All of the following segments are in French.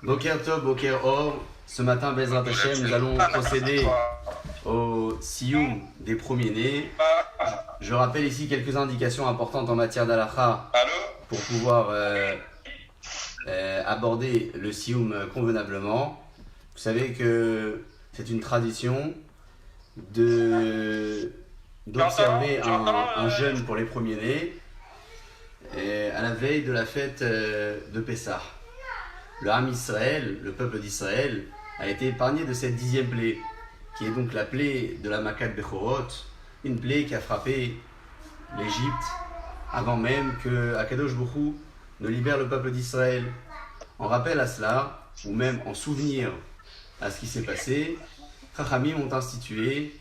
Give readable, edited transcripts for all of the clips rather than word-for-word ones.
Boker Tov, Boker Or. Ce matin, Bezrat Hashem, nous allons procéder au Sioum des premiers-nés. Je rappelle ici quelques indications importantes en matière d'Halakha pour pouvoir aborder le Sioum convenablement. Vous savez que c'est une tradition d'observer un jeûne pour les premiers-nés à la veille de la fête de Pessah. Le Ham Israël, le peuple d'Israël, a été épargné de cette 10e plaie, qui est donc la plaie de la Makat Bechorot, une plaie qui a frappé l'Égypte avant même que Akadosh Baruch Hu ne libère le peuple d'Israël. En rappel à cela, ou même en souvenir à ce qui s'est passé, Chachamim ont institué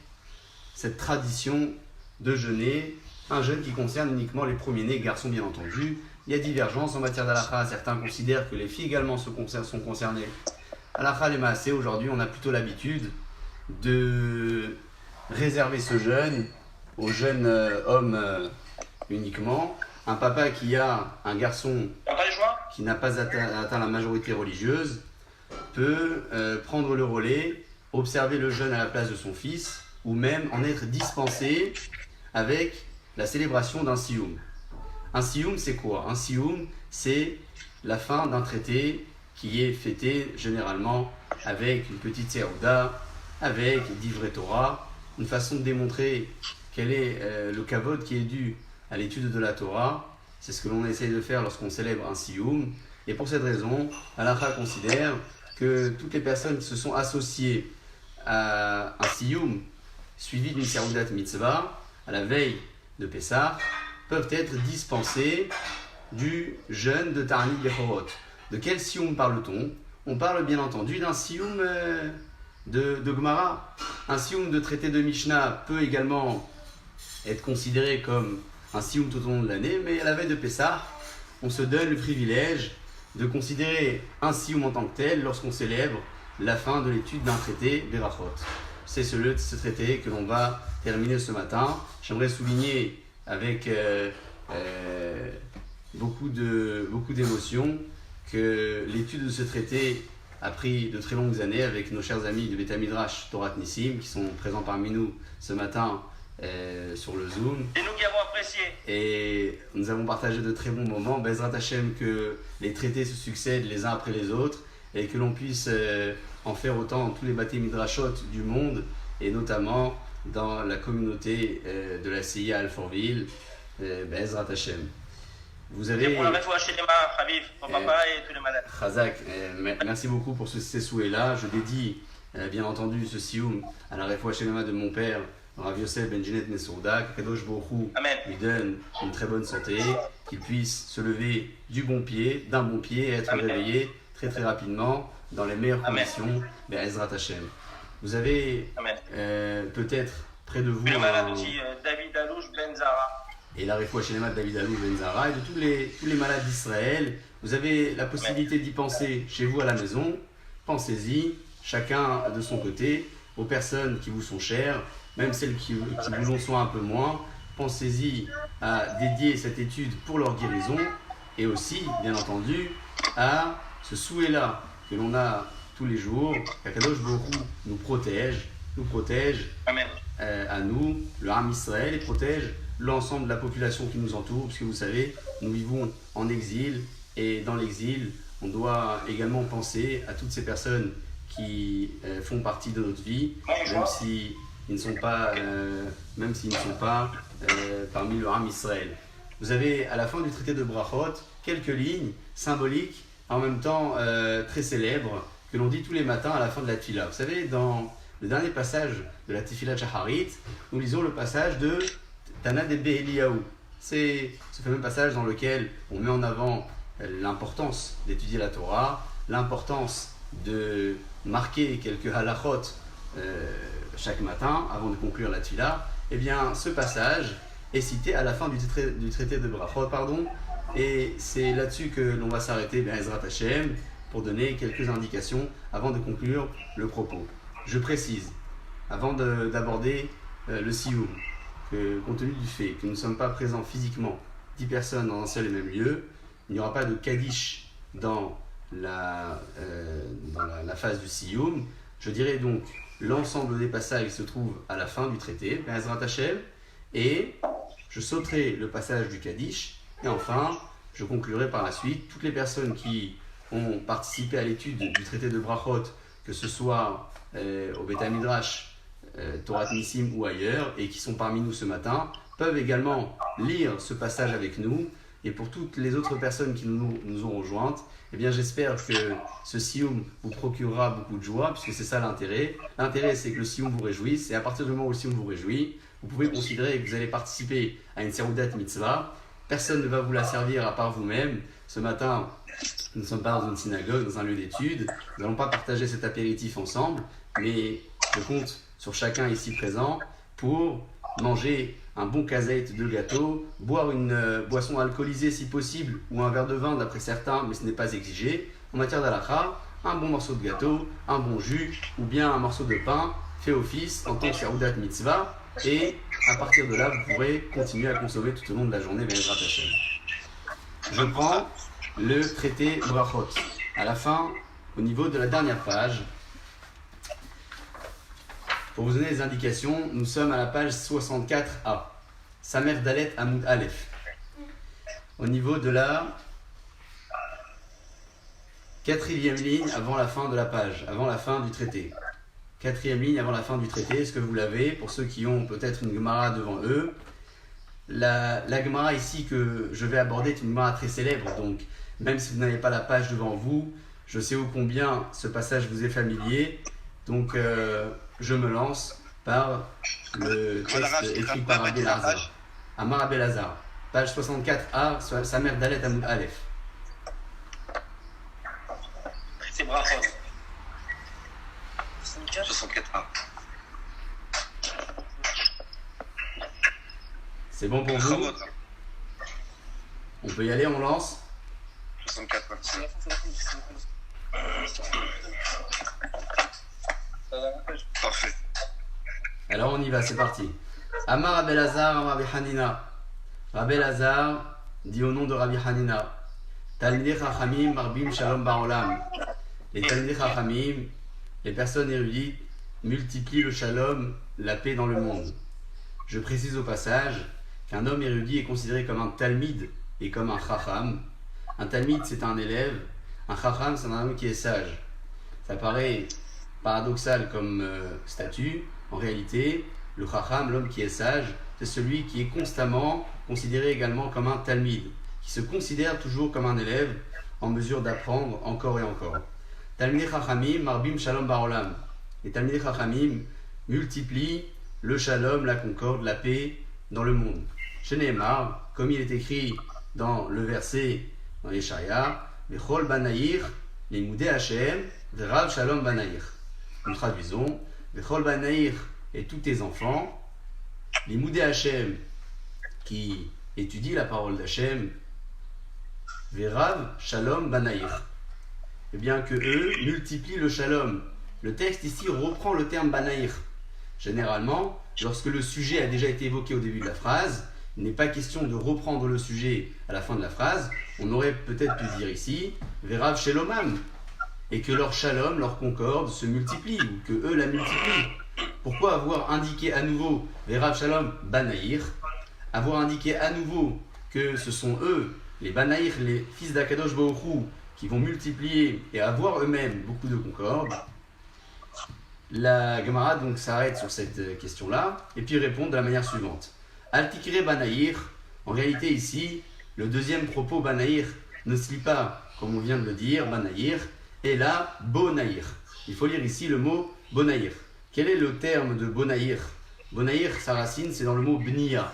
cette tradition de jeûner, un jeûne qui concerne uniquement les premiers-nés, garçons bien entendu. Il y a divergence en matière d'halakha. Certains considèrent que les filles également sont concernées. Halakha les maasé, aujourd'hui, on a plutôt l'habitude de réserver ce jeûne aux jeunes hommes uniquement. Un papa qui a un garçon qui n'a pas atteint la majorité religieuse peut prendre le relais, observer le jeûne à la place de son fils, ou même en être dispensé avec la célébration d'un sioum. Un sioum, c'est quoi? Un sioum, c'est la fin d'un traité qui est fêté généralement avec une petite serouda, avec divrei Torah, une façon de démontrer quel est le kavod qui est dû à l'étude de la Torah. C'est ce que l'on essaye de faire lorsqu'on célèbre un sioum. Et pour cette raison, Halakha considère que toutes les personnes qui se sont associées à un sioum suivi d'une seroudat mitzvah à la veille de Pessah peuvent être dispensés du jeûne de Ta'anit Bechorot. De quel sioum parle-t-on? On parle bien entendu d'un sioum de Gemara. Un sioum de traité de Mishnah peut également être considéré comme un sioum tout au long de l'année, mais à la veille de Pessah, on se donne le privilège de considérer un sioum en tant que tel lorsqu'on célèbre la fin de l'étude d'un traité Berachot. C'est ce traité que l'on va terminer ce matin. J'aimerais souligner avec beaucoup d'émotion que l'étude de ce traité a pris de très longues années avec nos chers amis de Beth Midrash Torat Nissim qui sont présents parmi nous ce matin sur le Zoom. Et nous qui avons apprécié. Et nous avons partagé de très bons moments. Bezrat Hashem, que les traités se succèdent les uns après les autres et que l'on puisse en faire autant dans tous les Beth Midrashot du monde et notamment dans la communauté de la CIA Alfortville. Bezrat Hashem. Vous avez... Et pour la réfoua chez les mains, Khabib, pour papa et tous les malades. Chazak, merci beaucoup pour ces souhaits-là. Je dédie bien entendu ce sioum à la réfoua chez les mains de mon père, Rav Yosef Benjinet Mesouda, qu'Akadosh Baruch Hu lui donne une très bonne santé, qu'il puisse se lever d'un bon pied et être réveillé très très rapidement dans les meilleures conditions. Be'ezrat Hashem. Vous avez peut-être près de vous le malade aussi, David Alouche Ben Zara. Et la réfoua chez les mains de David Alou Ben Zara et de tous les malades d'Israël. Vous avez la possibilité d'y penser chez vous à la maison. Pensez-y, chacun de son côté, aux personnes qui vous sont chères, même celles qui vous l'en sont un peu moins. Pensez-y à dédier cette étude pour leur guérison et aussi, bien entendu, à ce souhait-là que l'on a tous les jours, qu'Akadosh Baruch Hu nous protège à nous, le Ham Israël, et protège l'ensemble de la population qui nous entoure, parce que vous savez, nous vivons en exil, et dans l'exil, on doit également penser à toutes ces personnes qui font partie de notre vie, même s'ils ne sont pas, parmi le Ham Israël. Vous avez à la fin du traité de Brachot quelques lignes symboliques, en même temps très célèbres, que l'on dit tous les matins à la fin de la Tfila. Vous savez, dans le dernier passage de la Tefillah Shacharit, nous lisons le passage de Tana de Eliyahu. C'est ce fameux passage dans lequel on met en avant l'importance d'étudier la Torah, l'importance de marquer quelques halachot chaque matin avant de conclure la Tfila. Eh bien, ce passage est cité à la fin du traité de Brachot, et c'est là-dessus que l'on va s'arrêter, Be'ezrat Hashem, pour donner quelques indications avant de conclure le propos. Je précise, avant d'aborder le sioum, que compte tenu du fait que nous ne sommes pas présents physiquement 10 personnes dans un seul et même lieu, il n'y aura pas de kaddish dans la la phase du Siyum. Je dirais donc l'ensemble des passages se trouve à la fin du traité, Be'ezrat Hashem, et je sauterai le passage du Kaddish, et enfin, je conclurai par la suite. Toutes les personnes qui ont participé à l'étude du traité de Brachot, que ce soit au Beth Midrash, Torah Nissim ou ailleurs, et qui sont parmi nous ce matin, peuvent également lire ce passage avec nous. Et pour toutes les autres personnes qui nous ont rejointes, eh bien j'espère que ce Siyum vous procurera beaucoup de joie, puisque c'est ça l'intérêt. L'intérêt, c'est que le Siyum vous réjouisse, et à partir du moment où le Siyum vous réjouit, vous pouvez considérer que vous allez participer à une Seroudat Mitzvah. Personne ne va vous la servir à part vous-même. Ce matin, nous ne sommes pas dans une synagogue, dans un lieu d'étude. Nous n'allons pas partager cet apéritif ensemble, mais je compte sur chacun ici présent pour manger un bon kazeït de gâteau, boire une boisson alcoolisée si possible, ou un verre de vin d'après certains, mais ce n'est pas exigé. En matière d'halakha, un bon morceau de gâteau, un bon jus, ou bien un morceau de pain fait office en tant que Seroudat Mitzvah, et à partir de là, vous pourrez continuer à consommer tout au long de la journée Be'ezrat Hashem. Je prends le traité Brachot. À la fin, au niveau de la dernière page, pour vous donner des indications, nous sommes à la page 64A. Samer Dalet Amoud Aleph. Au niveau de la 4e ligne avant la fin de la page, avant la fin du traité. 4e ligne avant la fin du traité, est-ce que vous l'avez? Pour ceux qui ont peut-être une Gemara devant eux, la Gemara ici que je vais aborder est une Gemara très célèbre, donc même si vous n'avez pas la page devant vous, je sais ô combien ce passage vous est familier, donc je me lance par le texte écrit par Rabbi Elazar. Amar Rabbi Elazar, page 64a, Samer Dalet Amoud Aleph. C'est Brachot. 64A. C'est bon pour vous? On peut y aller, on lance? 64, ouais. Parfait. Alors on y va, c'est parti. Amar Rabbi Elazar, Amar Rabbi Hanina. Rabbi Elazar dit au nom de Rabbi Hanina, Talmidei Chachamim Marbim Shalom Ba'olam. Les Talmidei Chachamim, les personnes érudites, multiplient le shalom, la paix dans le monde. Je précise au passage qu'un homme érudit est considéré comme un talmid et comme un chacham. Un talmid, c'est un élève. Un chacham, c'est un homme qui est sage. Ça paraît paradoxal comme statut. En réalité, le chacham, l'homme qui est sage, c'est celui qui est constamment considéré également comme un talmid, qui se considère toujours comme un élève en mesure d'apprendre encore et encore. Talmidei Chachamim Marbim Shalom Ba'olam. Les Talmidei Chachamim multiplient le shalom, la concorde, la paix dans le monde. Chez Nehemar, comme il est écrit dans le verset dans Yeshaya, Vechol Banaïr, Limudei Hashem, Verav Shalom Banaïr. Nous traduisons, Vechol Banaïr et tous tes enfants, Limudei Hashem, qui étudient la parole d'Hashem, Verav Shalom Banaïr. Eh bien que eux multiplient le shalom. Le texte ici reprend le terme banaïr. Généralement, lorsque le sujet a déjà été évoqué au début de la phrase, il n'est pas question de reprendre le sujet à la fin de la phrase. On aurait peut-être pu dire ici Verav Shalomam, et que leur shalom, leur concorde se multiplie, ou que eux la multiplient. Pourquoi avoir indiqué à nouveau Verav Shalom Banaïr, avoir indiqué à nouveau que ce sont eux, les Banaïr, les fils d'Akadosh Baruch Hu, qui vont multiplier et avoir eux-mêmes beaucoup de concorde? La Gemara donc s'arrête sur cette question-là et puis répond de la manière suivante. Al-Tikre Banaïr, en réalité ici, le deuxième propos Banaïr ne se lit pas, comme on vient de le dire, Banaïr, et là, Bonaïr. Il faut lire ici le mot Bonaïr. Quel est le terme de Bonaïr? Bonaïr, sa racine, c'est dans le mot Bnia.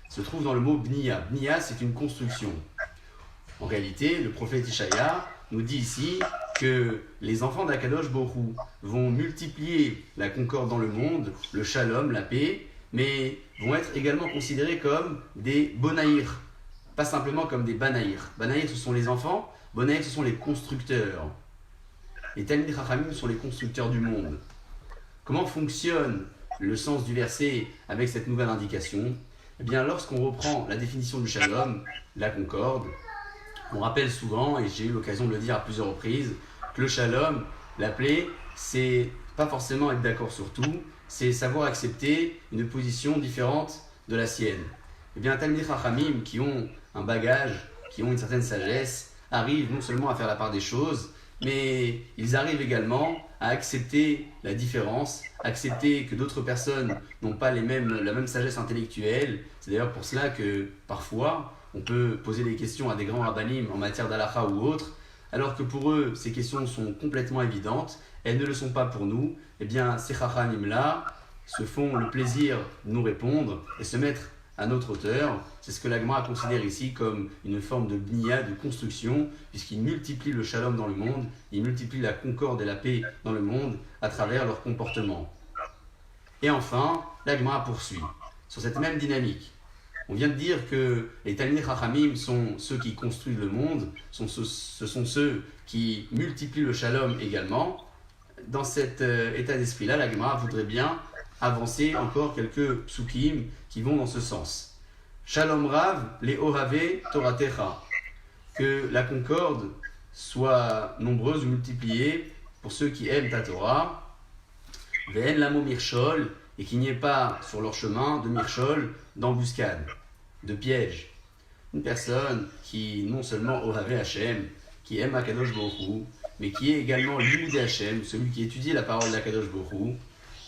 Se trouve dans le mot Bnia. Bnia, c'est une construction. En réalité, le prophète Ishaïa nous dit ici que les enfants d'Akadosh Baruch Hu vont multiplier la concorde dans le monde, le shalom, la paix, mais vont être également considérés comme des bonaïrs, pas simplement comme des banaïrs. Banaïrs, ce sont les enfants, bonaïrs, ce sont les constructeurs. Les Talmidei Chachamim sont les constructeurs du monde. Comment fonctionne le sens du verset avec cette nouvelle indication? Eh bien, lorsqu'on reprend la définition du shalom, la concorde, on rappelle souvent, et j'ai eu l'occasion de le dire à plusieurs reprises, que le shalom L'appeler, c'est pas forcément être d'accord sur tout, c'est savoir accepter une position différente de la sienne. Eh bien, Talmidei Chachamim qui ont un bagage, qui ont une certaine sagesse, arrivent non seulement à faire la part des choses, mais ils arrivent également à accepter la différence, accepter que d'autres personnes n'ont pas la même sagesse intellectuelle. C'est d'ailleurs pour cela que parfois on peut poser des questions à des grands rabbanim en matière d'halakha ou autre, alors que pour eux ces questions sont complètement évidentes, elles ne le sont pas pour nous. Eh bien ces chachamim-là se font le plaisir de nous répondre et se mettre à notre hauteur. C'est ce que la Gemara considère ici comme une forme de bniya, de construction, puisqu'ils multiplient le shalom dans le monde, ils multiplient la concorde et la paix dans le monde à travers leur comportement. Et enfin, la Gemara poursuit sur cette même dynamique. On vient de dire que les Talmidei Chachamim sont ceux qui construisent le monde, ce sont ceux qui multiplient le shalom également. Dans cet état d'esprit-là, la Gemara voudrait bien avancer encore quelques psukim qui vont dans ce sens. Shalom Rav, les Ohave Toratecha. Que la concorde soit nombreuse ou multipliée pour ceux qui aiment ta Torah. Ve'en lamo mirchol, et qu'il n'y ait pas sur leur chemin de mirchol, d'embuscade, de piège. Une personne qui non seulement Ohave Hashem, qui aime Akadosh Baruch Hu, mais qui est également l'Imudé Hashem, celui qui étudie la parole d'Akadosh Baruch Hu,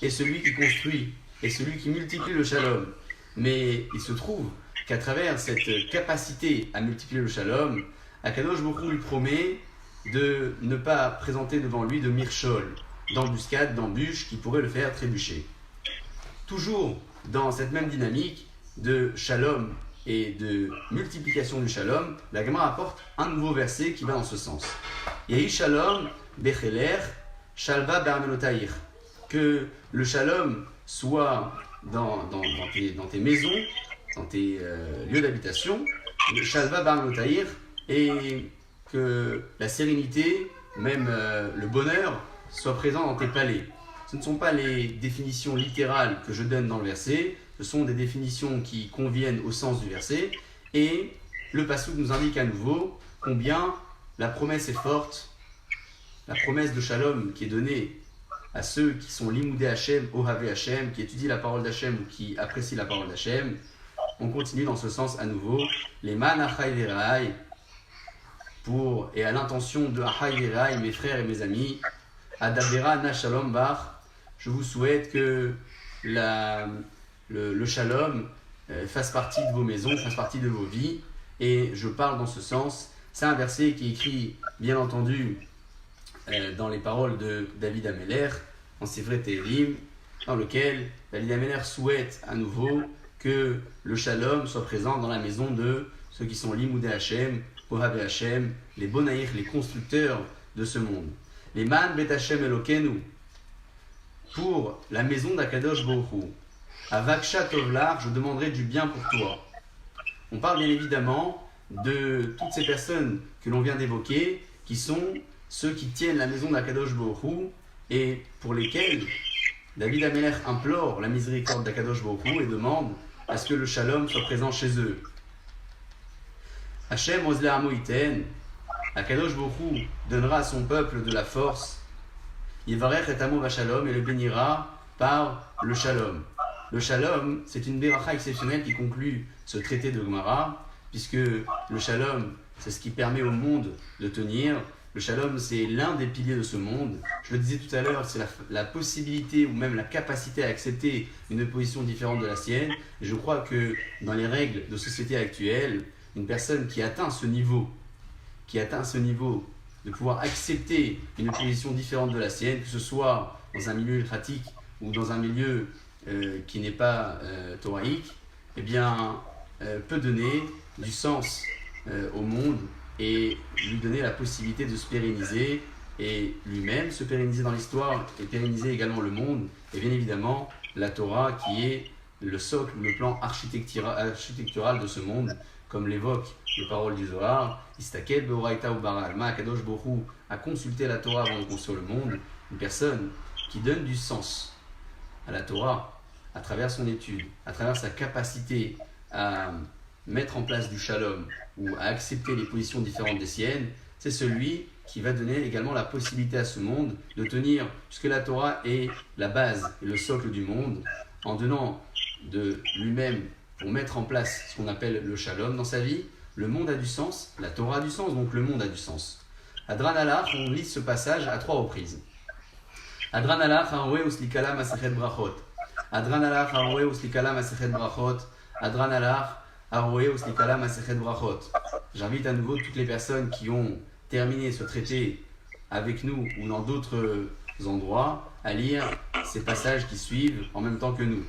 et celui qui construit, et celui qui multiplie le shalom. Mais il se trouve qu'à travers cette capacité à multiplier le shalom, Akadosh Baruch Hu lui promet de ne pas présenter devant lui de mirchol, d'embuscade, d'embûche qui pourrait le faire trébucher. Toujours dans cette même dynamique de shalom et de multiplication du shalom, la Gemara apporte un nouveau verset qui va dans ce sens. Yehi shalom becheler shalva be'armelotaïr. Que le shalom soit dans tes maisons, dans tes lieux d'habitation, le shalva be'armelotaïr, et que la sérénité, même le bonheur, soit présent dans tes palais. Ce ne sont pas les définitions littérales que je donne dans le verset, ce sont des définitions qui conviennent au sens du verset, et le passouk nous indique à nouveau combien la promesse est forte, la promesse de shalom qui est donnée à ceux qui sont l'imoudé Hashem, Ohave Hashem, qui étudient la parole d'Hashem ou qui apprécient la parole d'Hashem. On continue dans ce sens à nouveau, les man achai veraï, pour et à l'intention de achai veraï, mes frères et mes amis, adabera na shalom bach, je vous souhaite que le shalom fasse partie de vos maisons, fasse partie de vos vies, et je parle dans ce sens. C'est un verset qui est écrit, bien entendu, dans les paroles de David Ameler, en Sifrei Tehilim, dans lequel David Ameler souhaite à nouveau que le shalom soit présent dans la maison de ceux qui sont l'Imoudé Hashem, Ohave Hashem, les Bonaïr, les constructeurs de ce monde. Les Man Bet Hashem Elokenu, pour la maison d'Akadosh Baruch Hu. À Vaksha Tovlar, je demanderai du bien pour toi. On parle bien évidemment de toutes ces personnes que l'on vient d'évoquer, qui sont ceux qui tiennent la maison d'Akadosh Baruch Hu et pour lesquels David Ameler implore la miséricorde d'Akadosh Baruch Hu et demande à ce que le shalom soit présent chez eux. Hashem Ozle Amo Iten, Akadosh Baruch Hu donnera à son peuple de la force. Yivarech et Amo Vachalom, et le bénira par le shalom. Le shalom, c'est une béracha exceptionnelle qui conclut ce traité de Gemara, puisque le shalom, c'est ce qui permet au monde de tenir. Le shalom, c'est l'un des piliers de ce monde. Je le disais tout à l'heure, c'est la possibilité ou même la capacité à accepter une position différente de la sienne. Et je crois que dans les règles de société actuelle, une personne qui atteint ce niveau de pouvoir accepter une position différente de la sienne, que ce soit dans un milieu pratique ou dans un milieu qui n'est pas thoraïque, eh bien, peut donner du sens au monde et lui donner la possibilité de se pérenniser et lui-même se pérenniser dans l'histoire et pérenniser également le monde et bien évidemment la Torah qui est le socle, le plan architectural de ce monde, comme l'évoquent les paroles du Zohar. Istakel beoraita ou bara alma, Akadosh Baruch Hu a consulté la Torah avant de construire le monde. Une personne qui donne du sens à la Torah à travers son étude, à travers sa capacité à mettre en place du shalom ou à accepter les positions différentes des siennes, c'est celui qui va donner également la possibilité à ce monde de tenir, puisque la Torah est la base et le socle du monde, en donnant de lui-même pour mettre en place ce qu'on appelle le shalom dans sa vie. Le monde a du sens, la Torah a du sens, donc le monde a du sens. Adran Alach, on lit ce passage à 3 reprises. Adran Alach, Haroé Uslikala Masechet Brachot. Adran Alach, Haroé Uslikala Masechet Brachot. Adran Alach, Haroé Uslikala Masechet Brachot. J'invite à nouveau toutes les personnes qui ont terminé ce traité avec nous ou dans d'autres endroits à lire ces passages qui suivent en même temps que nous.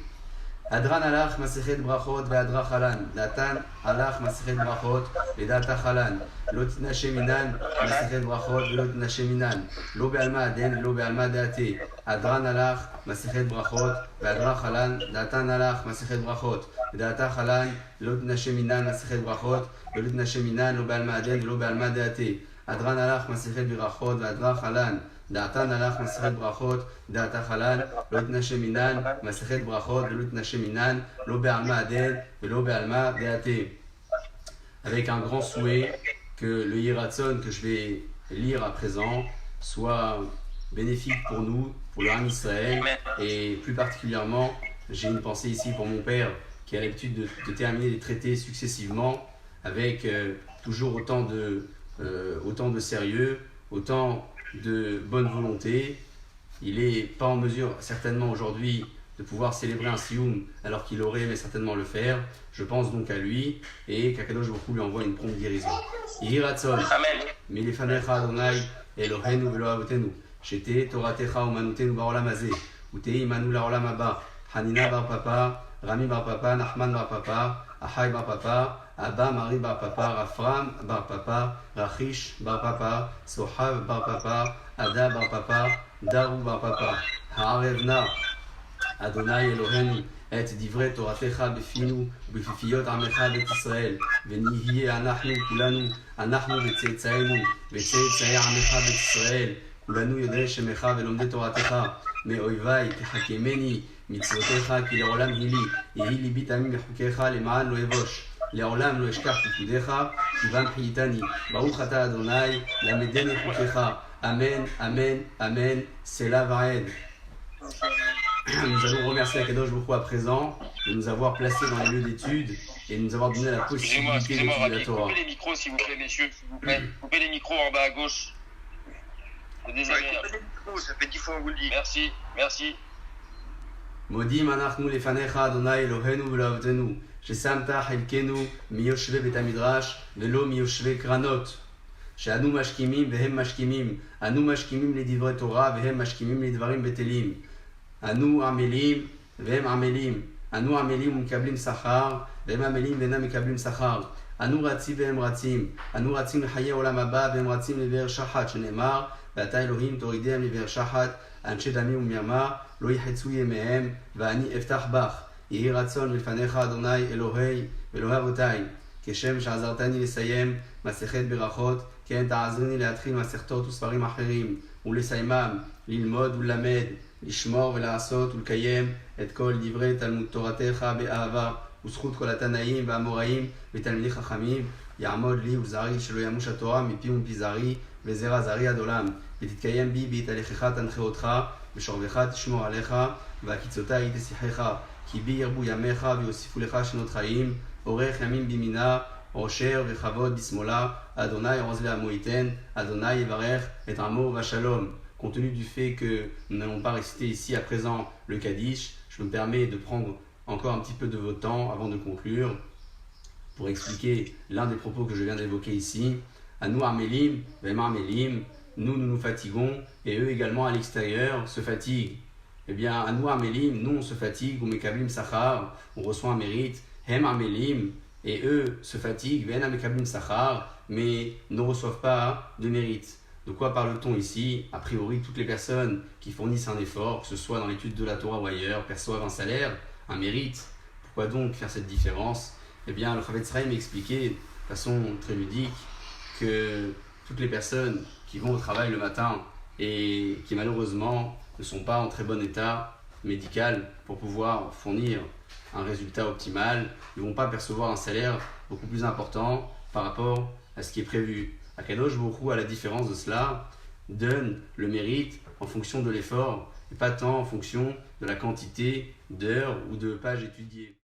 Adran alach masechet brachot ve'adra chalan. Datan alach masechet brachot ve'data chalan. Lo tinashe minan masechet brachot ve'lo tinashe minan. Lo be'alma aden ve'lo be'alma de'ate. Adran alach masechet brachot ve'adra chalan. Datan alach masechet brachot ve'data chalan. Lo tinashe minan masechet brachot ve'lo tinashe minan. Lo be'alma aden ve'lo be'alma de'ate. Adran alach masechet brachot ve'adra chalan. דעתן הלך מסכת ברכות, דעתה חלל, לא יתנשא מינן, מסכת ברכות ולא יתנשא מינן, לא בעלמא הדין ולא בעלמא דעתי. Avec un grand souhait que le Yiratzon que je vais lire à présent soit bénéfique pour nous, pour le Ham Israël, et plus particulièrement, j'ai une pensée ici pour mon père qui a l'habitude de terminer les traités successivement avec toujours autant de sérieux, autant de bonne volonté. Il n'est pas en mesure certainement aujourd'hui de pouvoir célébrer un sioum alors qu'il aurait aimé certainement le faire. Je pense donc à lui et qu'Akadosh Baruch Hu lui envoie une prompte guérison. Yehi Ratzon, Milefanecha Adonai Eloheinu velo avotenu, Shete Toratecha umanutenu baolam hazeh, Utei imanu laolam haba, Hanina bar papa, Rami bar papa, Nachman bar papa, Achai bar papa, Abba Mari bar papa, Rafram bar papa, Rachish bar papa, Sohav bar papa, Ada bar papa, Daru bar papa, Ha'arevna Adonai Eloheinu et divrei Toratecha befinu ובפיפיות עמך בית ישראל ונהיה אנחנו כולנו אנחנו וצאצאינו וצאצאי עמך בית ישראל כולנו יודעי שמך ולומדי תורתך מאויביי תחכמני מצוותיך כי לעולם היא לי יהי ליבי תמים בחוקיך למען לא אבוש לעולם לא אשכח פקודיך כיוון חייתני ברוך אתה אדוני למדני חוקיך אמן אמן אמן סלה ועד. Nous allons remercier Akadosh Baruch Hu à présent de nous avoir placés dans les lieux d'études et de nous avoir donné la possibilité d'étudier la Torah. Coupez les micros s'il vous plaît, messieurs, s'il vous plaît. Coupez les micros en bas à gauche. Désolé. Coupez les micros, ça fait 10 fois qu'on vous le dit. Merci, merci. מודים אנחנו לפניך אדוני אלוהינו ולאהבתנו ששמת חלקנו מיושבי בית המדרש ולא מיושבי קרנות שאנו משכימים והם משכימים אנו משכימים לדברי תורה והם משכימים לדברים בטלים אנו עמלים והם עמלים אנו עמלים ומקבלים שכר והם עמלים ואינם מקבלים שכר אנו רצים והם רצים אנו רצים לחיי עולם הבא והם רצים לבאר שחת שנאמר ואתה אלוהים תורידם לבאר שחת אנשי דמים ומרמה לא יחצו ימיהם ואני אפתח בך יהי רצון לפניך אדוני אלוהי ואלוהי אבותיי כשם שעזרתני לסיים מסכת ברכות כן תעזרני להתחיל מסכתות וספרים אחרים ולסיימם ללמוד וללמד לשמור ולעשות ולקיים את כל דברי תלמוד תורתך באהבה וזכות כל התנאים והאמוראים ותלמידי חכמים יעמוד לי ולזרעי שלא ימוש התורה מפי ומפי זרעי וזרע זרעי עד עולם ותתקיים בי בהתהלכך תנחה אותך בשוכבך תשמור עליך והקיצותי היא תשיחך כי בי ירבו ימיך ויוסיפו לך שנות חיים אורך ימים בימינה עושר וכבוד בשמאלה אדוני עוז לעמו ייתן אדוני יברך את עמו בשלום. Compte tenu du fait que nous n'allons pas réciter ici à présent le Kaddish, je me permets de prendre encore un petit peu de votre temps avant de conclure pour expliquer l'un des propos que je viens d'évoquer ici. À nous Armélim, Vem Armélim, nous nous fatiguons et eux également à l'extérieur se fatiguent. Eh bien, à nous Armélim, nous on se fatigue, ou Mekablim Sachar, on reçoit un mérite, Hem Armélim, et eux se fatiguent, Ven Mekablim Sachar, mais ne reçoivent pas de mérite. De quoi parle-t-on ici? A priori, toutes les personnes qui fournissent un effort, que ce soit dans l'étude de la Torah ou ailleurs, perçoivent un salaire, un mérite. Pourquoi donc faire cette différence? Eh bien, le Chavetz Chaim expliquait de façon très ludique que toutes les personnes qui vont au travail le matin et qui malheureusement ne sont pas en très bon état médical pour pouvoir fournir un résultat optimal, ne vont pas percevoir un salaire beaucoup plus important par rapport à ce qui est prévu. Akadosh Baruch Hu, à la différence de cela, donne le mérite en fonction de l'effort et pas tant en fonction de la quantité d'heures ou de pages étudiées.